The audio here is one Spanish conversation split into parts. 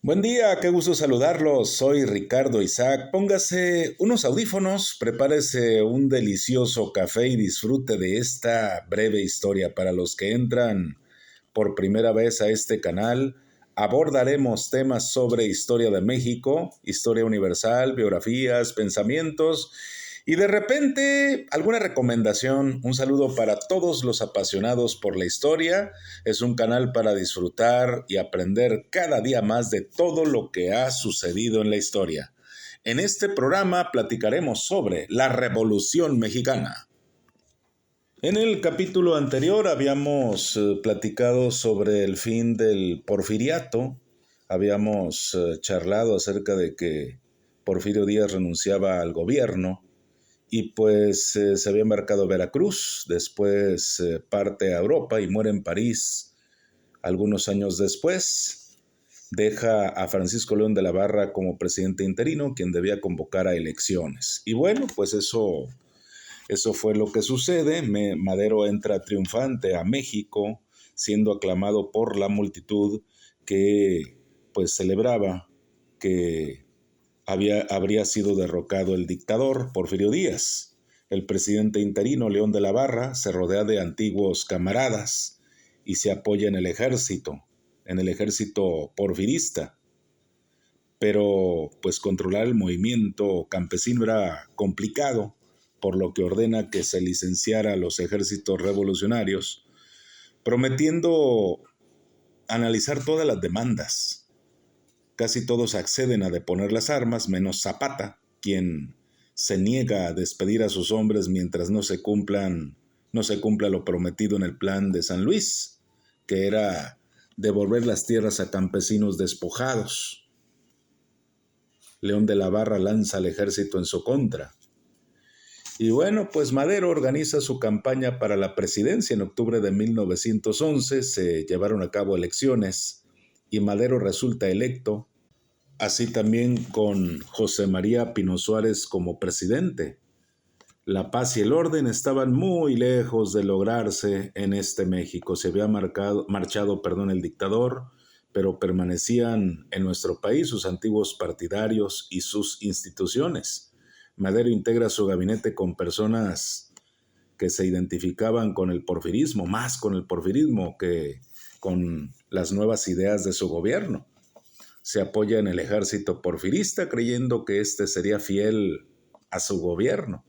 Buen día, qué gusto saludarlos. Soy Ricardo Isaac. Póngase unos audífonos, prepárese un delicioso café y disfrute de esta breve historia. Para los que entran por primera vez a este canal, abordaremos temas sobre historia de México, historia universal, biografías, pensamientos y de repente alguna recomendación. Un saludo para todos los apasionados por la historia. Es un canal para disfrutar y aprender cada día más de todo lo que ha sucedido en la historia. En este programa platicaremos sobre la Revolución Mexicana. En el capítulo anterior habíamos platicado sobre el fin del porfiriato. Habíamos charlado acerca de que Porfirio Díaz renunciaba al gobierno y pues se había embarcado a Veracruz, después parte a Europa y muere en París algunos años después. Deja a Francisco León de la Barra como presidente interino, quien debía convocar a elecciones. Y bueno, pues eso fue lo que sucede. Madero entra triunfante a México, siendo aclamado por la multitud que pues celebraba que habría sido derrocado el dictador Porfirio Díaz. El presidente interino León de la Barra se rodea de antiguos camaradas y se apoya en el ejército porfirista. Pero pues controlar el movimiento campesino era complicado, por lo que ordena que se licenciara a los ejércitos revolucionarios, prometiendo analizar todas las demandas. Casi todos acceden a deponer las armas, menos Zapata, quien se niega a despedir a sus hombres mientras no se cumpla lo prometido en el plan de San Luis, que era devolver las tierras a campesinos despojados. León de la Barra lanza al ejército en su contra. Y bueno, pues Madero organiza su campaña para la presidencia. En octubre de 1911 se llevaron a cabo elecciones y Madero resulta electo, así también con José María Pino Suárez como presidente. La paz y el orden estaban muy lejos de lograrse en este México. Se había marchado el dictador, pero permanecían en nuestro país sus antiguos partidarios y sus instituciones. Madero integra su gabinete con personas que se identificaban con el porfirismo, más con el porfirismo que con las nuevas ideas de su gobierno. Se apoya en el ejército porfirista creyendo que éste sería fiel a su gobierno.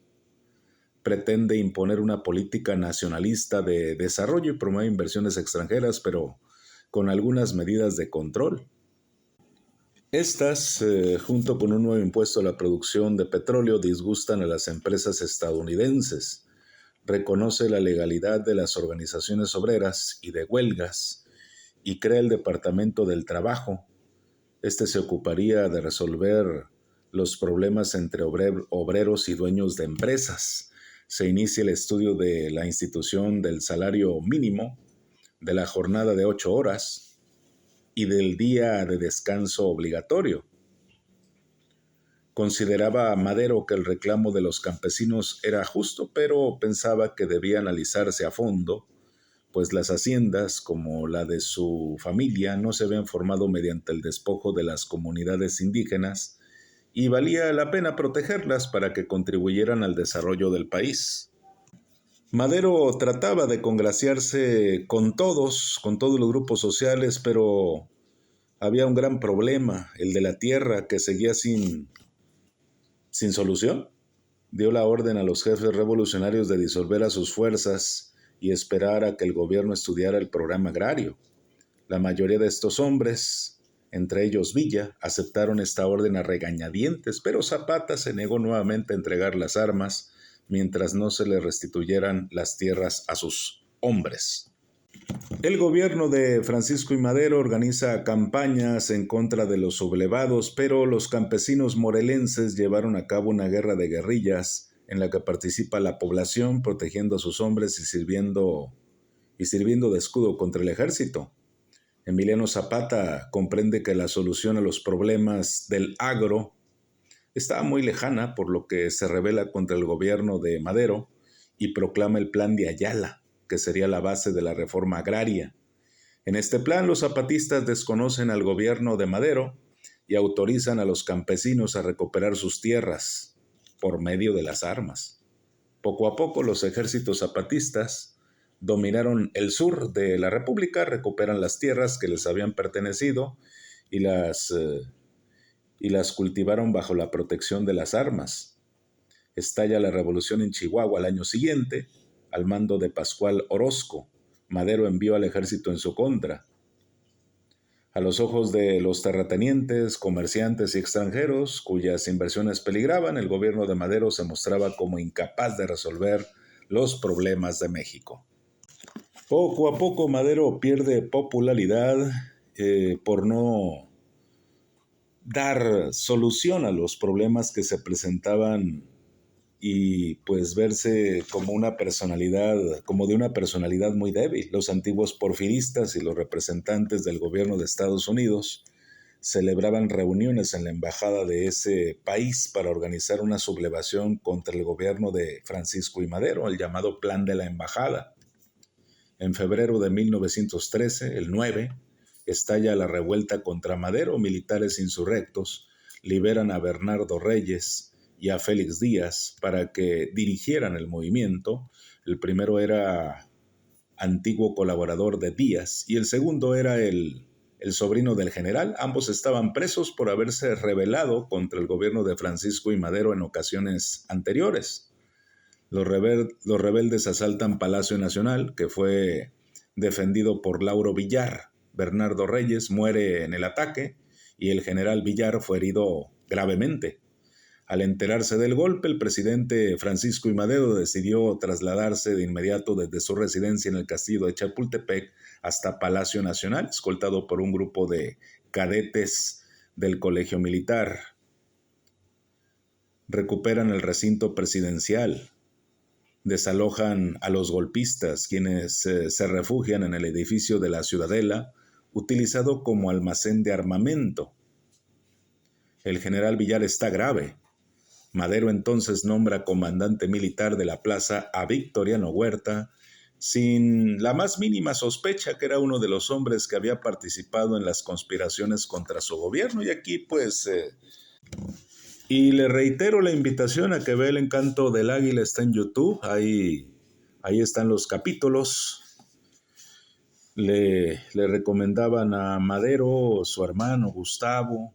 Pretende imponer una política nacionalista de desarrollo y promueve inversiones extranjeras, pero con algunas medidas de control. Estas, junto con un nuevo impuesto a la producción de petróleo, disgustan a las empresas estadounidenses. Reconoce la legalidad de las organizaciones obreras y de huelgas y crea el Departamento del Trabajo. Este se ocuparía de resolver los problemas entre obreros y dueños de empresas. Se inicia el estudio de la institución del salario mínimo, de la jornada de 8 horas y del día de descanso obligatorio. Consideraba Madero que el reclamo de los campesinos era justo, pero pensaba que debía analizarse a fondo, pues las haciendas, como la de su familia, no se habían formado mediante el despojo de las comunidades indígenas y valía la pena protegerlas para que contribuyeran al desarrollo del país. Madero trataba de congraciarse con todos los grupos sociales, pero había un gran problema, el de la tierra, que seguía sin solución. Dio la orden a los jefes revolucionarios de disolver a sus fuerzas y esperar a que el gobierno estudiara el programa agrario. La mayoría de estos hombres, entre ellos Villa, aceptaron esta orden a regañadientes, pero Zapata se negó nuevamente a entregar las armas mientras no se le restituyeran las tierras a sus hombres. El gobierno de Francisco I. Madero organiza campañas en contra de los sublevados, pero los campesinos morelenses llevaron a cabo una guerra de guerrillas en la que participa la población protegiendo a sus hombres y sirviendo de escudo contra el ejército. Emiliano Zapata comprende que la solución a los problemas del agro estaba muy lejana, por lo que se rebela contra el gobierno de Madero y proclama el Plan de Ayala, que sería la base de la reforma agraria. En este plan, los zapatistas desconocen al gobierno de Madero y autorizan a los campesinos a recuperar sus tierras por medio de las armas. Poco a poco los ejércitos zapatistas dominaron el sur de la República, recuperan las tierras que les habían pertenecido y las cultivaron bajo la protección de las armas. Estalla la revolución en Chihuahua al año siguiente, al mando de Pascual Orozco. Madero envió al ejército en su contra. A los ojos de los terratenientes, comerciantes y extranjeros, cuyas inversiones peligraban, el gobierno de Madero se mostraba como incapaz de resolver los problemas de México. Poco a poco Madero pierde popularidad por no dar solución a los problemas que se presentaban y pues verse como de una personalidad muy débil. Los antiguos porfiristas y los representantes del gobierno de Estados Unidos celebraban reuniones en la embajada de ese país para organizar una sublevación contra el gobierno de Francisco I. Madero, el llamado Plan de la Embajada. En febrero de 1913, el 9, estalla la revuelta contra Madero. Militares insurrectos liberan a Bernardo Reyes y a Félix Díaz para que dirigieran el movimiento. El primero era antiguo colaborador de Díaz y el segundo era el sobrino del general. Ambos estaban presos por haberse rebelado contra el gobierno de Francisco I. Madero en ocasiones anteriores. Los rebeldes asaltan Palacio Nacional, que fue defendido por Lauro Villar. Bernardo Reyes muere en el ataque y el general Villar fue herido gravemente. Al enterarse del golpe, el presidente Francisco I. Madero decidió trasladarse de inmediato desde su residencia en el castillo de Chapultepec hasta Palacio Nacional, escoltado por un grupo de cadetes del Colegio Militar. Recuperan el recinto presidencial. Desalojan a los golpistas, quienes se refugian en el edificio de la Ciudadela, utilizado como almacén de armamento. El general Villar está grave. Madero entonces nombra comandante militar de la plaza a Victoriano Huerta, sin la más mínima sospecha que era uno de los hombres que había participado en las conspiraciones contra su gobierno. Y aquí y le reitero la invitación a que vea El Encanto del Águila, está en YouTube, ahí están los capítulos. Le recomendaban a Madero, su hermano Gustavo,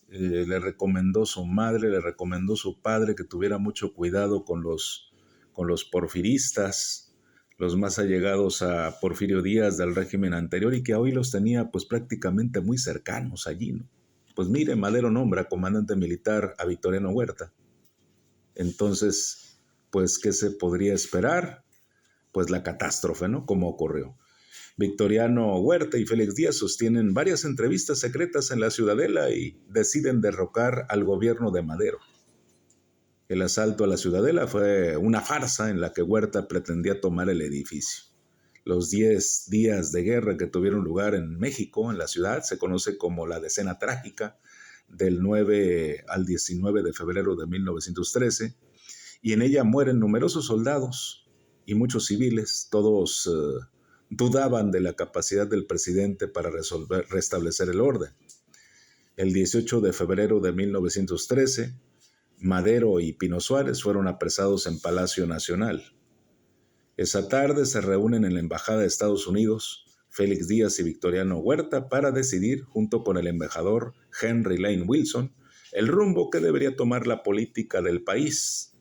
le recomendó su madre, le recomendó su padre que tuviera mucho cuidado con los porfiristas, los más allegados a Porfirio Díaz del régimen anterior y que hoy los tenía pues prácticamente muy cercanos allí, ¿no? Pues mire, Madero nombra comandante militar a Victoriano Huerta. Entonces, pues, ¿qué se podría esperar? Pues la catástrofe, ¿no? Como ocurrió. Victoriano Huerta y Félix Díaz sostienen varias entrevistas secretas en la Ciudadela y deciden derrocar al gobierno de Madero. El asalto a la Ciudadela fue una farsa en la que Huerta pretendía tomar el edificio. Los 10 días de guerra que tuvieron lugar en México, en la ciudad, se conoce como la Decena Trágica, del 9 al 19 de febrero de 1913, y en ella mueren numerosos soldados y muchos civiles. Todos dudaban de la capacidad del presidente para restablecer el orden. El 18 de febrero de 1913, Madero y Pino Suárez fueron apresados en Palacio Nacional. Esa tarde se reúnen en la Embajada de Estados Unidos Félix Díaz y Victoriano Huerta para decidir, junto con el embajador Henry Lane Wilson, el rumbo que debería tomar la política del país.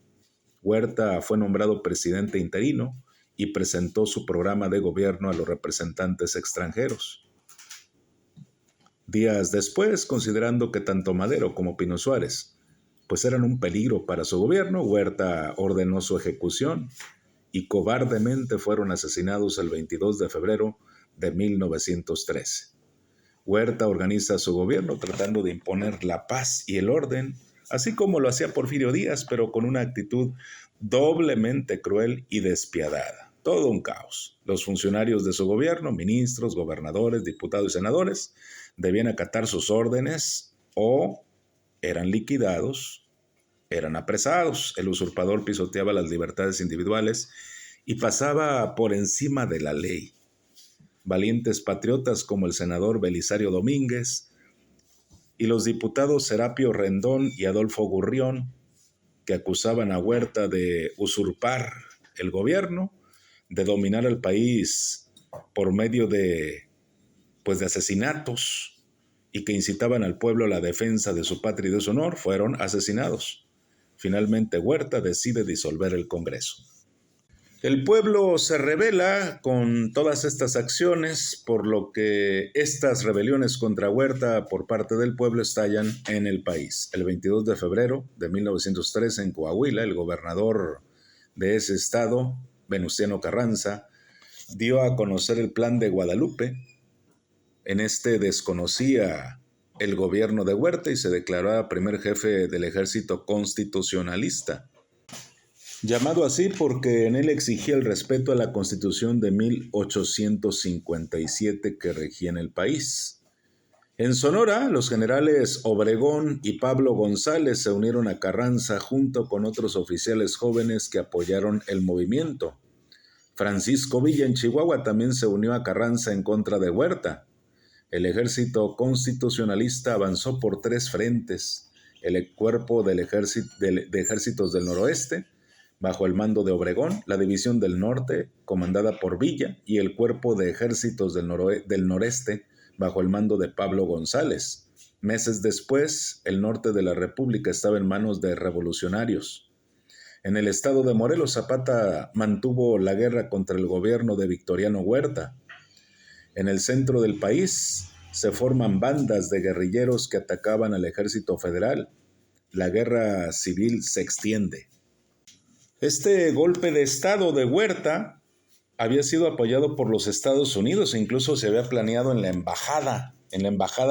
Huerta fue nombrado presidente interino y presentó su programa de gobierno a los representantes extranjeros. Días después, considerando que tanto Madero como Pino Suárez pues eran un peligro para su gobierno, Huerta ordenó su ejecución y cobardemente fueron asesinados el 22 de febrero de 1913. Huerta organiza su gobierno tratando de imponer la paz y el orden, así como lo hacía Porfirio Díaz, pero con una actitud doblemente cruel y despiadada. Todo un caos. Los funcionarios de su gobierno, ministros, gobernadores, diputados y senadores, debían acatar sus órdenes o eran liquidados, eran apresados. El usurpador pisoteaba las libertades individuales y pasaba por encima de la ley. Valientes patriotas como el senador Belisario Domínguez y los diputados Serapio Rendón y Adolfo Gurrión, que acusaban a Huerta de usurpar el gobierno, de dominar el país por medio de asesinatos y que incitaban al pueblo a la defensa de su patria y de su honor, fueron asesinados. Finalmente Huerta decide disolver el Congreso. El pueblo se rebela con todas estas acciones, por lo que estas rebeliones contra Huerta por parte del pueblo estallan en el país. El 22 de febrero de 1913 en Coahuila, el gobernador de ese estado, Venustiano Carranza, dio a conocer el Plan de Guadalupe. En este desconocía el gobierno de Huerta y se declaraba primer jefe del ejército constitucionalista, llamado así porque en él exigía el respeto a la Constitución de 1857 que regía en el país. En Sonora, los generales Obregón y Pablo González se unieron a Carranza junto con otros oficiales jóvenes que apoyaron el movimiento. Francisco Villa en Chihuahua también se unió a Carranza en contra de Huerta. El ejército constitucionalista avanzó por 3 frentes: el cuerpo de ejércitos del noroeste, bajo el mando de Obregón, la división del norte, comandada por Villa, y el cuerpo de ejércitos del noreste, bajo el mando de Pablo González. Meses después, el norte de la República estaba en manos de revolucionarios. En el estado de Morelos, Zapata mantuvo la guerra contra el gobierno de Victoriano Huerta. En el centro del país se forman bandas de guerrilleros que atacaban al ejército federal. La guerra civil se extiende. Este golpe de estado de Huerta había sido apoyado por los Estados Unidos e incluso se había planeado en la embajada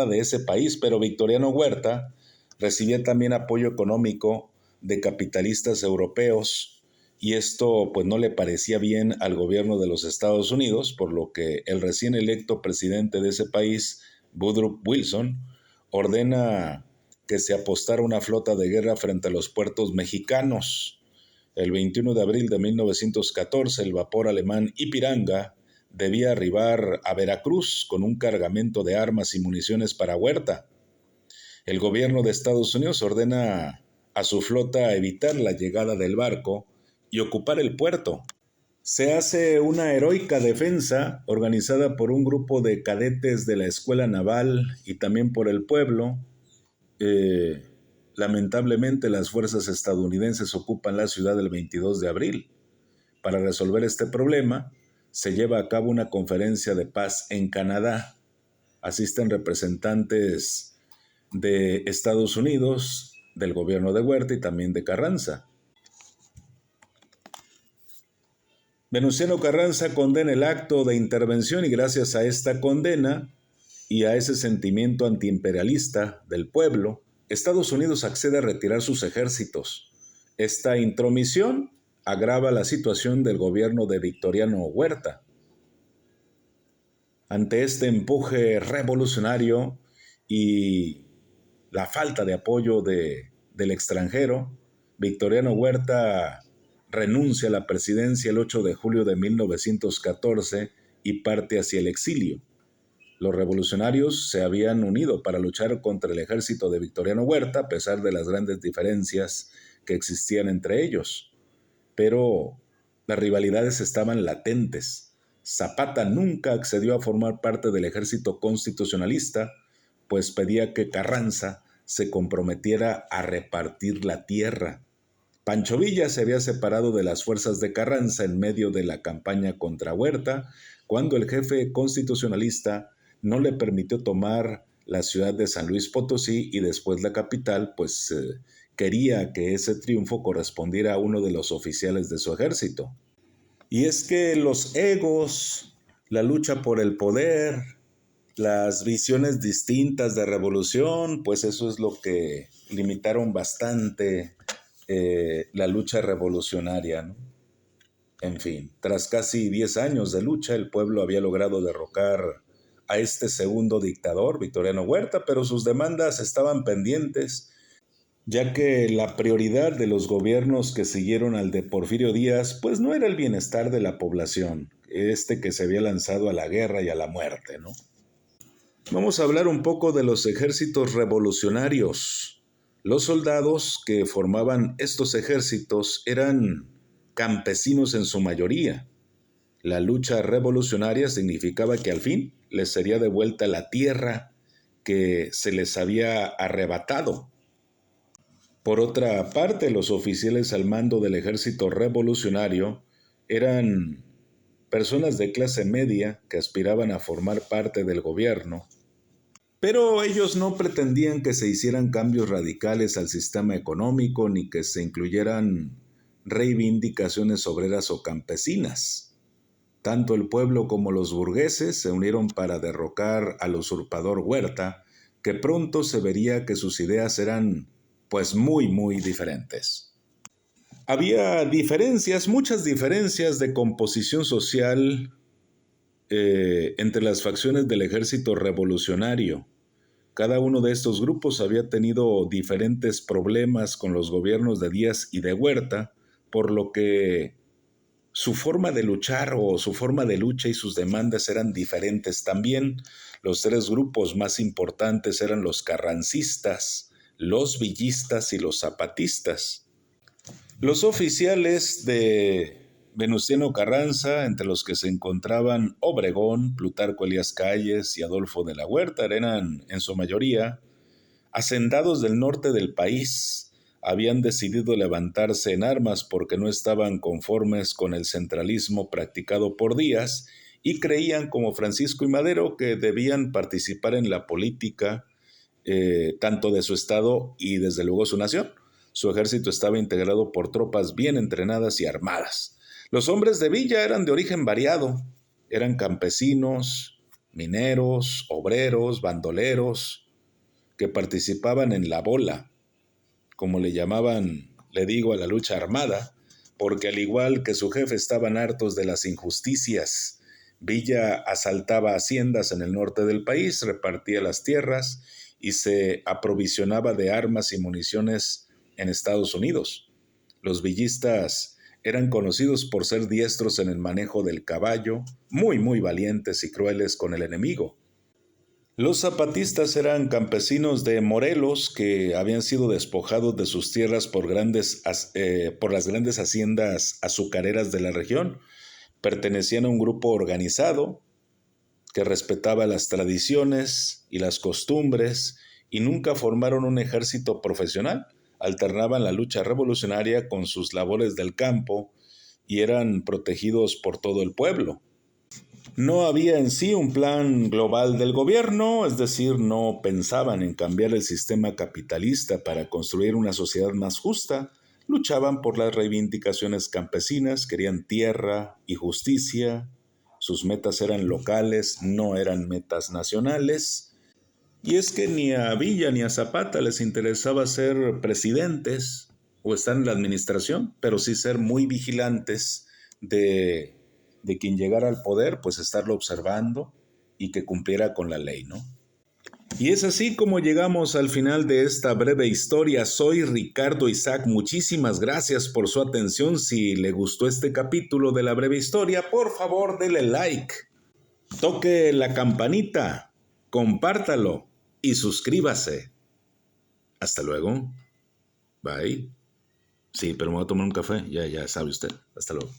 de ese país, pero Victoriano Huerta recibía también apoyo económico de capitalistas europeos y esto pues no le parecía bien al gobierno de los Estados Unidos, por lo que el recién electo presidente de ese país, Woodrow Wilson, ordena que se apostara una flota de guerra frente a los puertos mexicanos. El 21 de abril de 1914, el vapor alemán Ipiranga debía arribar a Veracruz con un cargamento de armas y municiones para Huerta. El gobierno de Estados Unidos ordena a su flota evitar la llegada del barco y ocupar el puerto. Se hace una heroica defensa organizada por un grupo de cadetes de la Escuela Naval y también por el pueblo. Lamentablemente, las fuerzas estadounidenses ocupan la ciudad el 22 de abril. Para resolver este problema, se lleva a cabo una conferencia de paz en Canadá. Asisten representantes de Estados Unidos, del gobierno de Huerta y también de Carranza. Venustiano Carranza condena el acto de intervención y gracias a esta condena y a ese sentimiento antiimperialista del pueblo, Estados Unidos accede a retirar sus ejércitos. Esta intromisión agrava la situación del gobierno de Victoriano Huerta. Ante este empuje revolucionario y la falta de apoyo del extranjero, Victoriano Huerta renuncia a la presidencia el 8 de julio de 1914 y parte hacia el exilio. Los revolucionarios se habían unido para luchar contra el ejército de Victoriano Huerta a pesar de las grandes diferencias que existían entre ellos. Pero las rivalidades estaban latentes. Zapata nunca accedió a formar parte del ejército constitucionalista, pues pedía que Carranza se comprometiera a repartir la tierra. Pancho Villa se había separado de las fuerzas de Carranza en medio de la campaña contra Huerta, cuando el jefe constitucionalista no le permitió tomar la ciudad de San Luis Potosí y después la capital, pues quería que ese triunfo correspondiera a uno de los oficiales de su ejército. Y es que los egos, la lucha por el poder, las visiones distintas de revolución, pues eso es lo que limitaron bastante la lucha revolucionaria, ¿no? En fin, tras casi 10 años de lucha, el pueblo había logrado derrocar a este segundo dictador, Victoriano Huerta, pero sus demandas estaban pendientes, ya que la prioridad de los gobiernos que siguieron al de Porfirio Díaz, pues no era el bienestar de la población, que se había lanzado a la guerra y a la muerte, ¿no? Vamos a hablar un poco de los ejércitos revolucionarios. Los soldados que formaban estos ejércitos eran campesinos en su mayoría. La lucha revolucionaria significaba que al fin les sería devuelta la tierra que se les había arrebatado. Por otra parte, los oficiales al mando del ejército revolucionario eran personas de clase media que aspiraban a formar parte del gobierno, pero ellos no pretendían que se hicieran cambios radicales al sistema económico ni que se incluyeran reivindicaciones obreras o campesinas. Tanto el pueblo como los burgueses se unieron para derrocar al usurpador Huerta, que pronto se vería que sus ideas eran pues muy diferentes. Había diferencias, muchas diferencias de composición social entre las facciones del ejército revolucionario. Cada uno de estos grupos había tenido diferentes problemas con los gobiernos de Díaz y de Huerta, por lo que su forma de luchar o su forma de lucha y sus demandas eran diferentes también. Los tres grupos más importantes eran los carrancistas, los villistas y los zapatistas. Los oficiales de Venustiano Carranza, entre los que se encontraban Obregón, Plutarco Elías Calles y Adolfo de la Huerta, eran en su mayoría hacendados del norte del país. Habían decidido levantarse en armas porque no estaban conformes con el centralismo practicado por Díaz y creían, como Francisco y Madero, que debían participar en la política tanto de su estado y desde luego su nación. Su ejército estaba integrado por tropas bien entrenadas y armadas. Los hombres de Villa eran de origen variado. Eran campesinos, mineros, obreros, bandoleros, que participaban en la bola, como le llamaban, le digo, a la lucha armada, porque al igual que su jefe estaban hartos de las injusticias. Villa asaltaba haciendas en el norte del país, repartía las tierras y se aprovisionaba de armas y municiones en Estados Unidos. Los villistas eran conocidos por ser diestros en el manejo del caballo, muy valientes y crueles con el enemigo. Los zapatistas eran campesinos de Morelos que habían sido despojados de sus tierras por las grandes haciendas azucareras de la región. Pertenecían a un grupo organizado que respetaba las tradiciones y las costumbres y nunca formaron un ejército profesional. Alternaban la lucha revolucionaria con sus labores del campo y eran protegidos por todo el pueblo. No había en sí un plan global del gobierno, es decir, no pensaban en cambiar el sistema capitalista para construir una sociedad más justa. Luchaban por las reivindicaciones campesinas, querían tierra y justicia. Sus metas eran locales, no eran metas nacionales. Y es que ni a Villa ni a Zapata les interesaba ser presidentes o estar en la administración, pero sí ser muy vigilantes de quien llegara al poder, pues estarlo observando y que cumpliera con la ley, ¿no? Y es así como llegamos al final de esta breve historia. Soy Ricardo Isaac, muchísimas gracias por su atención. Si le gustó este capítulo de la breve historia, por favor dele like, toque la campanita, compártalo y suscríbase. Hasta luego. Bye. Sí, pero me voy a tomar un café, ya sabe usted. Hasta luego.